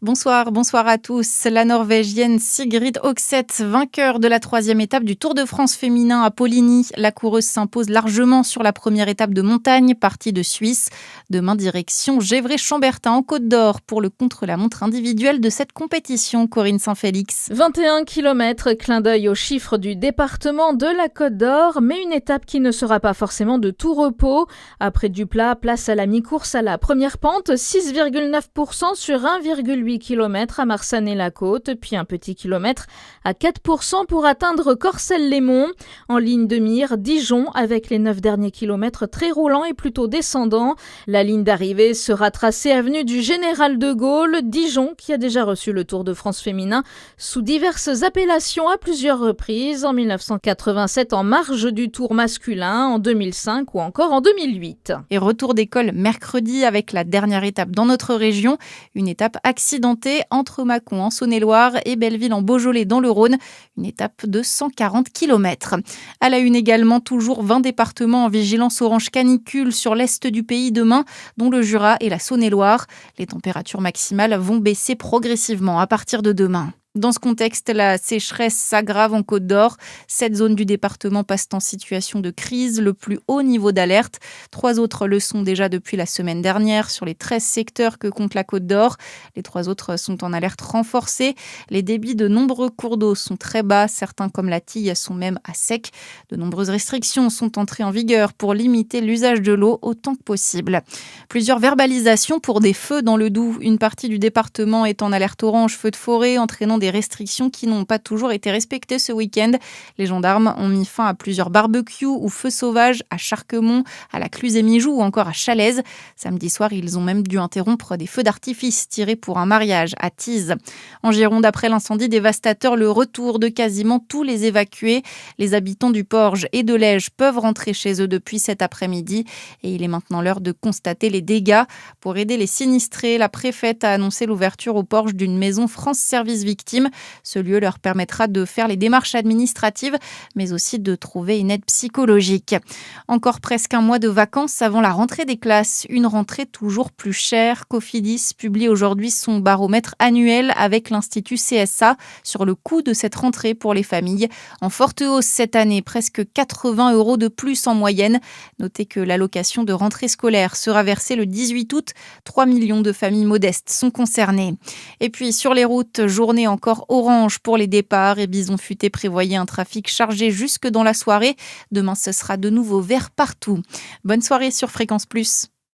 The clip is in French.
Bonsoir à tous. La Norvégienne Sigrid Høgseth, vainqueur de la 3e étape du Tour de France féminin à Poligny. La coureuse s'impose largement sur la première étape de montagne, partie de Suisse. Demain, direction Gévrey-Chambertin en Côte d'Or pour le contre-la-montre individuel de cette compétition. Corinne Saint-Félix. 21 km, clin d'œil aux chiffres du département de la Côte d'Or, mais une étape qui ne sera pas forcément de tout repos. Après du plat, place à la mi-course à la première pente, 6,9% sur 1,8 km à Marsanne-et-la-Côte, puis un petit kilomètre à 4% pour atteindre Corcelles-les-Monts. En ligne de mire, Dijon avec les 9 derniers kilomètres très roulants et plutôt descendants. La ligne d'arrivée sera tracée avenue du Général de Gaulle, Dijon qui a déjà reçu le Tour de France féminin sous diverses appellations à plusieurs reprises, en 1987 en marge du Tour masculin, en 2005 ou encore en 2008. Et retour d'école mercredi avec la dernière étape dans notre région, une étape accidentée entre Mâcon en Saône-et-Loire et Belleville en Beaujolais dans le Rhône, une étape de 140 km. À la une également, toujours 20 départements en vigilance orange canicule sur l'est du pays demain, dont le Jura et la Saône-et-Loire. Les températures maximales vont baisser progressivement à partir de demain. Dans ce contexte, la sécheresse s'aggrave en Côte d'Or. 7 zones du département passent en situation de crise, le plus haut niveau d'alerte. 3 autres le sont déjà depuis la semaine dernière sur les 13 secteurs que compte la Côte d'Or. Les 3 autres sont en alerte renforcée. Les débits de nombreux cours d'eau sont très bas. Certains, comme la Tille, sont même à sec. De nombreuses restrictions sont entrées en vigueur pour limiter l'usage de l'eau autant que possible. Plusieurs verbalisations pour des feux dans le Doubs. Une partie du département est en alerte orange feu de forêt, entraînant des restrictions qui n'ont pas toujours été respectées ce week-end. Les gendarmes ont mis fin à plusieurs barbecues ou feux sauvages à Charquemont, à la Cluse-et-Mijoux ou encore à Chalaise. Samedi soir, ils ont même dû interrompre des feux d'artifice tirés pour un mariage à Tise. En Gironde, après l'incendie dévastateur, le retour de quasiment tous les évacués. Les habitants du Porge et de l'Ège peuvent rentrer chez eux depuis cet après-midi et il est maintenant l'heure de constater les dégâts. Pour aider les sinistrés, la préfète a annoncé l'ouverture au Porge d'une maison France Service Victimes. Ce lieu leur permettra de faire les démarches administratives, mais aussi de trouver une aide psychologique. Encore presque un mois de vacances avant la rentrée des classes. Une rentrée toujours plus chère. Cofidis publie aujourd'hui son baromètre annuel avec l'Institut CSA sur le coût de cette rentrée pour les familles. En forte hausse cette année, presque 80 € de plus en moyenne. Notez que l'allocation de rentrée scolaire sera versée le 18 août. 3 millions de familles modestes sont concernées. Et puis sur les routes, journée encore orange pour les départs et Bison Futé prévoyait un trafic chargé jusque dans la soirée. Demain, ce sera de nouveau vert partout. Bonne soirée sur Fréquence Plus.